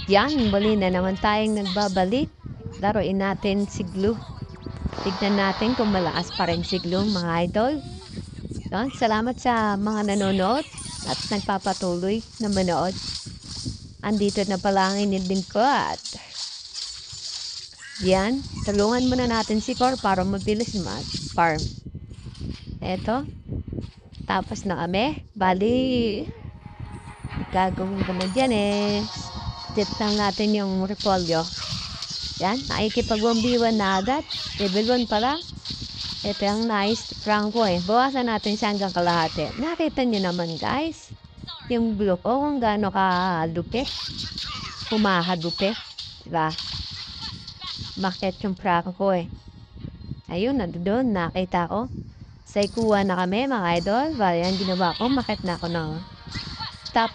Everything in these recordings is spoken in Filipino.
Yan, muli na naman tayong nagbabalik. Laruin natin si Glue. Tignan natin kung malakas pa rin si Glue, mga idol. Yan, salamat sa mga nanonood at nagpapatuloy na manood. Andito na pala ang inindin ko at yan, tulungan muna natin si Cor para mabilis mag-farm. Eto, tapos na kami. Bali, gagawin ko na dyan tip lang natin yung repolyo. Yan, nakikipag-1v1 na agad. Level 1 pala. Ito yung nice prank ko Bawasan natin siya hanggang kalahati. Nakita nyo naman guys. Yung blue ko kung gaano ka-lupit. Humahadupit. Diba? Makit yung prank ko Ayun, doon nakita ko. Sa ikuha na kami mga idol. Bali, ang ginawa ko, makit na ako ng top.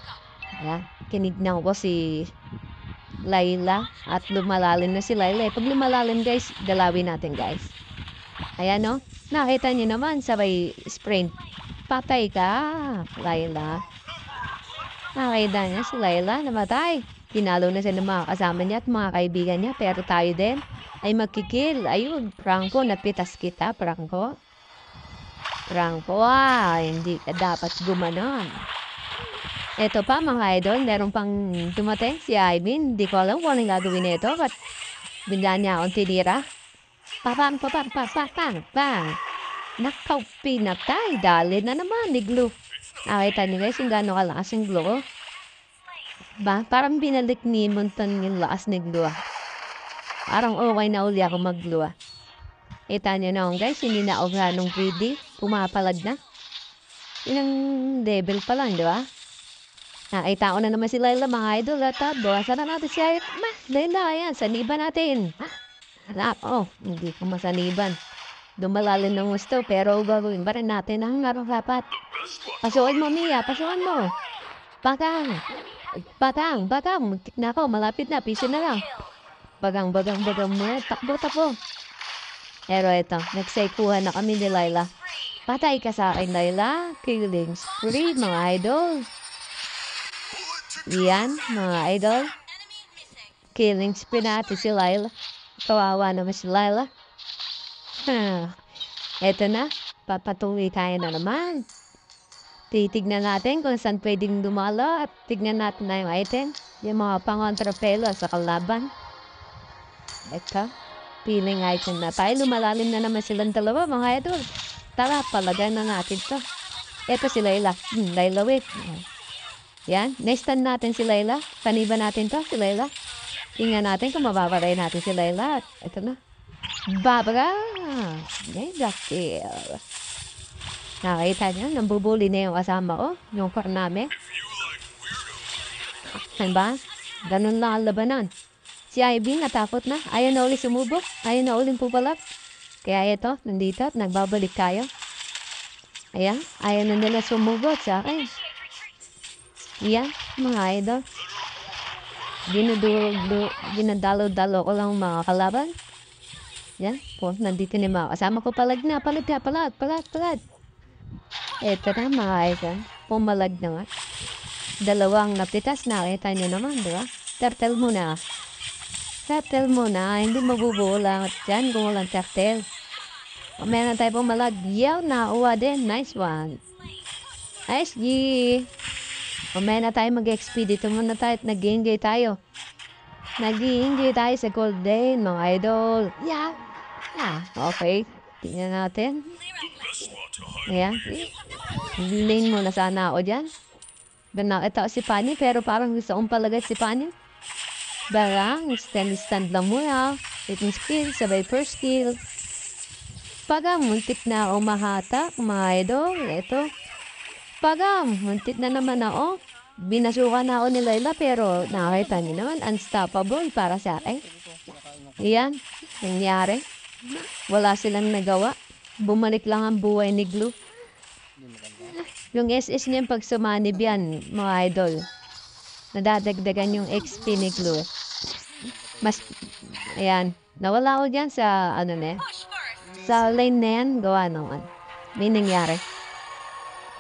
Ayan, kinignan ko si Layla at lumalalim na si Layla. Pag lumalalim guys, dalawin natin guys. Ayan no, nakita niyo naman sabay sprint. Patay ka, Layla. Nakita niya si Layla, namatay. Tinalo na siya ng mga kasama niya at mga kaibigan niya. Pero tayo din ay magkikil. Ayun, Franco, napitas kita, Franco. Franco, hindi ka dapat gumanon. Ito pa mga idol, meron pang dumating si Ivan. Hindi ko alam kung anong gagawin nito. But binila niya akong tinira. Papang. Nakaw, pinatay. Dali na naman ni Glue. Nakita niyo guys yung gano'ng kalakas yung Glue. Ba? Parang binalik ni Monton yung lakas ni Glue. Parang okay na uli ako mag-Glue. Kita niyo na guys, hindi na ako ganong greedy. Pumapalag na. Yun ang level pa lang, di ba? Nakita ko na naman si Layla mga idol at bawasan na natin siya. Layla, ayan, saniban natin. Hindi ko masaniban. Dumalalim ng gusto pero gagawin pa rin natin ang rapat. Pasukan mo, Mia, pasukan mo. Batang. Muntik na ako, malapit na, piso na lang. Bagang mo, takbo. Pero ito, nagsaikuhan na kami ni Layla. Patay ka sa akin, Layla. Killing spree, mga idol. Yan, mga idol. Killing spree natin si Layla. Kawawa naman si Layla. Eto na, papatuloy tayo na naman. Titignan natin kung saan pwedeng dumalo at tignan natin na yung item. Yung mga pangontrapelo sa kalaban. Eto, feeling item na tayo. Lumalalim na naman silang dalawa, mga idol. Tara, palagay na natin to. Eto si Layla. Layla, wait. Yan, na-stand natin si Layla. Paniba natin to, si Layla. Tingnan natin kung mababaray natin si Layla. Ito na. Babara! Mega kill. Nakita niyo, nambubuli na yung kasama ko. Yung core namin. Saan ba? Ganun lang ang labanan. Si Ivy natakot na. Ayaw na ulit sumubok. Ayaw na ulit pupalap. Kaya ito, nandito at nagbabalik tayo. Ayan, ayaw na nila sumubok sa akin. Yan, mga idol. Ginadalo-dalo ko lang mga kalaban. Yan, nandito na mga kasama ko. Palag. Eto na mga idol. Pumalag na nga. Dalawang napitas, nakita nyo naman, di ba? Turtle muna. Hindi mabubuo lang at dyan kung walang turtle. Meron tayo pumalag. Yaw, nauwa din. Nice one. Nice G. Mamaya na tayo mag-XP. Dito muna tayo at nag-enjoy tayo. Nag-enjoy tayo sa golden, mga idol. Yeah. Okay. Tingnan natin. Ayan. Lane muna sana ako dyan. Nakita ko si Pani, pero parang gusto kong palagay si Pani. Barang, stand lang muna. Hitting skill, sabay first skill. Muntik na ako mahatak, mga idol. Ito. Muntik na naman ako. Binasukan na ako ni Layla pero nakita niyo naman, unstoppable para sa akin. Iyan, nangyari. Wala silang nagawa. Bumalik lang ang buhay ni Glue. Yung SS niya pag sumanib yan, mga idol. Nadadagdagan yung XP ni Glue. Ayan, nawala ako dyan sa, sa lane na yan, gawa naman. May nangyari.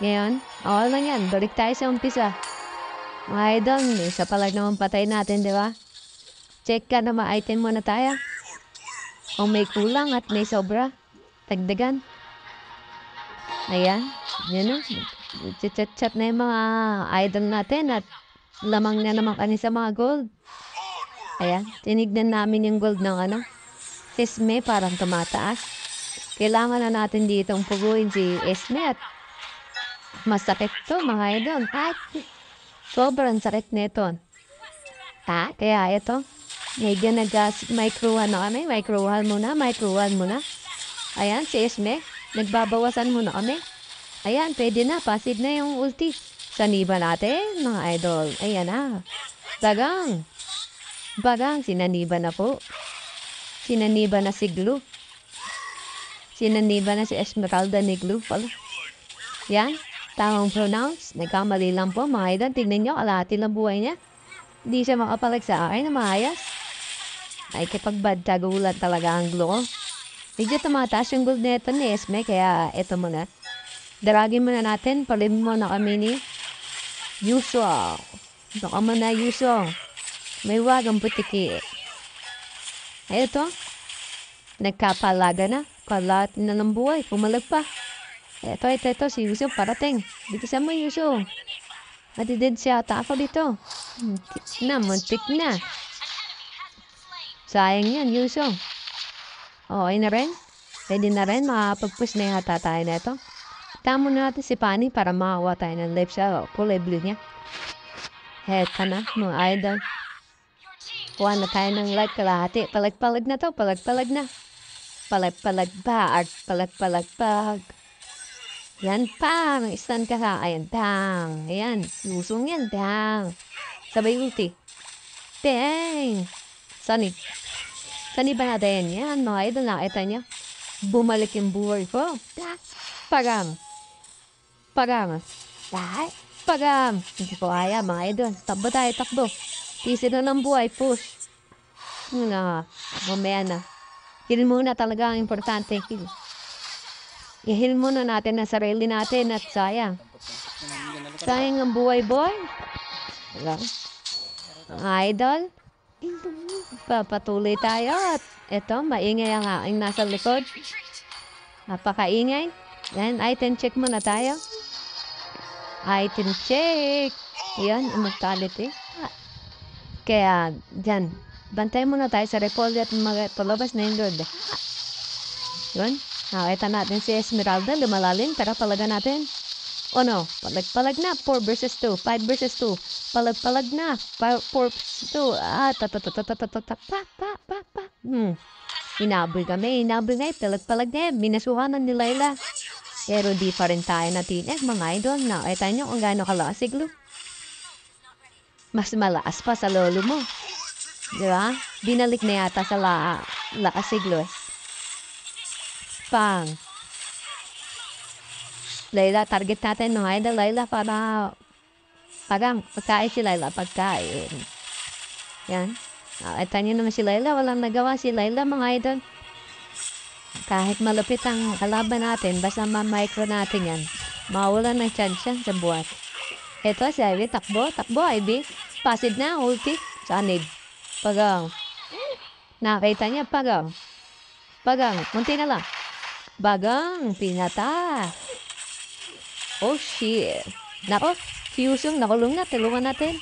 Ngayon, okay lang yan. Balik tayo sa umpisa. Mga idol, isa pa lang naman patay natin, di ba? Check ka na ma-item muna tayo. Kung may kulang at may sobra, tagdagan. Ayan, yun o. Chat-chat na yung mga idol natin at lamang na naman kani sa mga gold. Ayan, tinignan namin yung gold ng ano. Esme parang tumataas. Kailangan na natin ditong puguin si Esme at masakit to mga idol. At sobrang sakit nito. Kaya ito, medyo nag-microhan na kami. Microhan muna. Ayan, si Esme, nagbabawasan muna kami. Ayan, pwede na. Passive na yung ulti. Saniba natin, mga idol. Ayan na. Bagang, sinaniba na po. Sinaniba na si Glue. Sinaniba na si Esmeralda ni Glue pala. Yan, tamang pronounce. Nagkamali lang po, mga idol. Tignan nyo, kalahati lang buhay niya. Hindi siya makapalag sa akin na maayas. Ay, kapag bad tagulan talaga ang Glue. Medyo tumataas yung gold neto ni Esme, kaya eto muna. Daragin muna natin, palim mo na kami ni Yuso. Baka mo na Yuso. May wagang putiki. Eto, nagkapalaga na. Kalat na ng buhay, pumalag pa. Eto, si Yuso parating. Bigisan mo Yuso. Matidid siya ako dito. Muntik na. Sayang yan, Yuso. Okay na rin. Pwede na rin, makapag-push na yata tayo na ito. Tamo na natin si Pani para makawa tayo ng life sa kulay blue niya. Heta na, mga idol. Kuha na tayo ng light kalahati. Palag-palag na to, palag-palag na. Palag-palag bag. Yan, pang. Stand ka sa, ayan, pang. Ayan, lusong yan, pang. Sabay ulti. Bang! Sunny ba natin yan, mga idol, nakita niya? Bumalik yung buhay ko. Pagam. Hindi ko kaya, mga idol. Takbo. Tisi na ng buhay, push. Mamaya na. Heal muna talaga ang importante, heal. I-heal muna natin ang sarili natin at sayang. Sayang ang buhay, boy. Mga idol. Papatuloy tayo at eto, maingay ang aking nasa likod. Napakaingay. Yan, item check muna tayo. Item check. Yan, immortality. Kaya, dyan. Bantay muna tayo sa repolyo at palabas na yung Lord. Yun. Nakita natin si Esmeralda. Lumalalim. Tara, palaga natin. O no, palag na. 4 versus 2. 5 versus 2. Palag na. 4 versus 2. Inabol kami. Palag na. Minasuhanan ni Layla. Pero di pa rin tayo natin. Mga idol, nakita nyo kung gaano kalakas si Glue. Mas malakas pa sa lolo mo. Di ba? Binalik na yata sa lakas si Glue. Pang. Layla, target natin mga idol. Layla, para pagkain si Layla. Pagkain. Yan. Nakita nyo naman si Layla. Walang nagawa si Layla, mga idol. Kahit malupit ang kalaban natin, basta ma-micro natin yan, mawala ng chance yan sa buhat. Ito si Ivy, takbo, Ivy. Passive na, ulti. Sanib. Pagang. Nakita niya, pagang. Munti na lang. Bagang, pinata. Oh, shit. Nako, fusing, nakulong na, tulungan natin.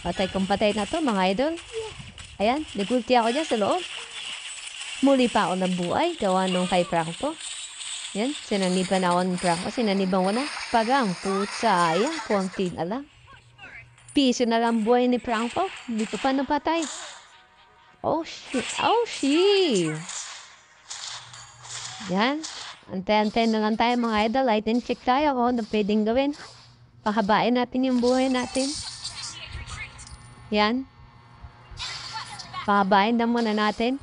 Patay kung patay na to, mga idol. Ayan, nagulti ako dyan sa loob. Muli pa ako nabuhay, gawa nung kay Franco. Yan, sinaniban ako ng Franco, sinaniban ko na. Pagang, putsa, ayan, konti na lang. Piso na lang buhay ni Franco, hindi ko pa napatay. Oh, shit. Yan, antay-antay na lang tayo mga idol. Item check tayo kung ano pwedeng gawin. Pahabain natin yung buhay natin. Yan. Pahabain na muna natin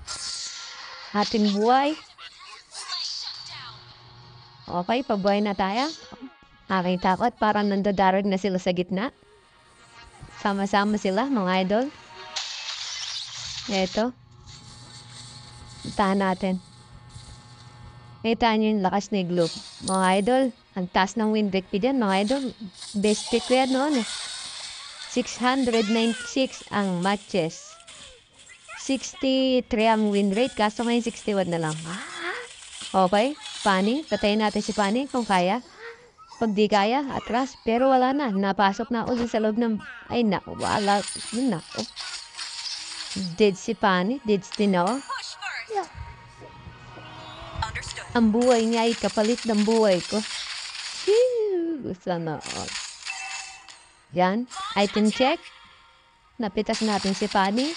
ating buhay. Okay, pabuhay na tayo. Aking takot, parang nandadarag na sila sa gitna. Sama-sama sila, mga idol. Ito. Tahan natin. Kita nyo yung lakas ni Glue. Mga idol, ang taas ng win rate dyan, mga idol. Best pick ko yan noon. 696 ang matches. 63 ang win rate, kaso ngayon 61 na lang. Okay, Fanny, patayin natin si Fanny kung kaya. Pag di kaya, atras. Pero wala na, napasok na ulit sa loob ng... Ay, naku, wala. Naku. Dead si Fanny, dead si Tino. Ang buhay niya ay kapalit ng buhay ko. Sana all. Yan, item check. Napitas natin si Fanny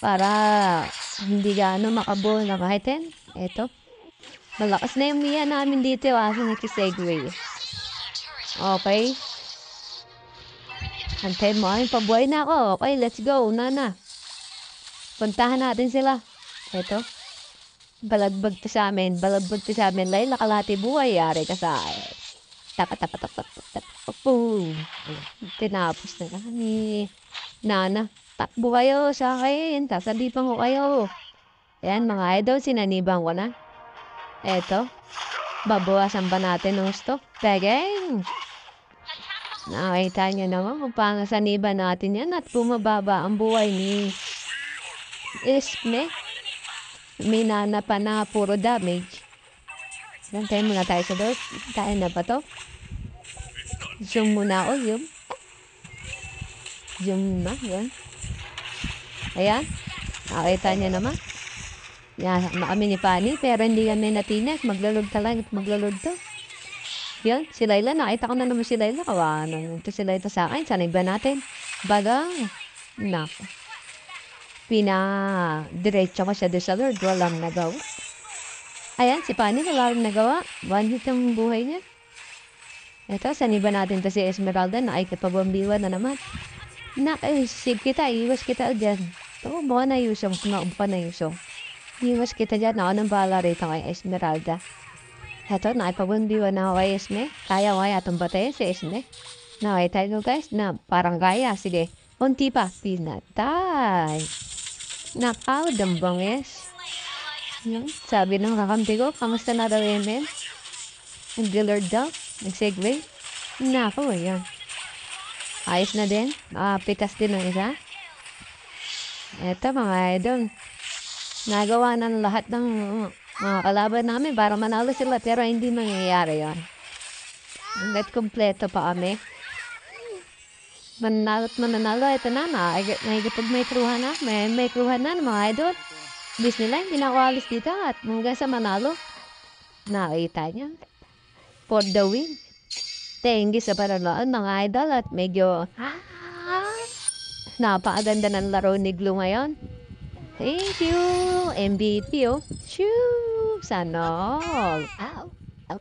para hindi gaano makabuo na item. Eto. Malakas na yung Mia namin dito. Asa nakisegue. Okay. Antayin mo. Ay, pabuhay na ako. Okay, let's go. Nana. Puntahan natin sila. Eto. Balagbag to sa amin. Balagbag to sa amin. Lay, nakalati buhay. Yari ka sa akin. Boom. Tinapos na kami. Nana, takbo kayo sa akin. Sasabipan ko kayo. Ayan, mga idol, sinaniban ko na. Eto. Babawasan ba natin ng stock? Pegeng! Nakita niyo naman kung paano saniban natin yan at bumababa ang buhay ni Isme. May nana pa na puro damage. Nantayin muna tayo sa door. Tayo na ba to? Zoom muna ako. Zoom. Zoom na. Yan. Ayan. Nakita niya naman. Yan. Kami ni Fanny. Pero hindi kami natinek. Maglalod ka lang. Maglalod to. Yan. Si Layla. Nakita ko na naman si Layla. Kawanan. Ito si Layla sa akin. Sanay ba natin? Baga. Nako. Diretso ko siya doon sa Lord. Walang nagawa. Ayan, si Fanny, wala rin nagawa. One hit ang buhay niya. Ito, saniba natin to si Esmeralda na ay kapabambiwan na naman. Save kita, iwas kita dyan. Ito, buka na yusong, buka na yusong. Iwas kita dyan, ako nang bahala rito kay Esmeralda. Ito, nakipabambiwan na ako kay Esme. Kaya itong batayin si Esme. Nakita nyo guys, na parang kaya. Sige, unti pa. Pinatay. Nakaw, dambangis. Yan. Sabi ng kakampi ko, kamusta na daw yan, men? Nag-dealer daw. Nag-segue. Nako, yan. Ayos na din. Pitas din ng isa. Eto, mga idol. Nagawa ng lahat ng mga kalaban namin para manalo sila. Pero hindi mangyayari yan. Hanggat kompleto pa kami. Manalo't mananalo. Ito na, nakikipag may kruhan na. May kruhan na, mga idol. Bis nila, hindi na ako alis dito at hanggang sa manalo. Nakita niya. For the win. Thank you sa panonood mga idol at medyo napakaganda ng laro ni Glue ngayon. Thank you. MVP oh. Shoo! Sana all. Ow. Ow.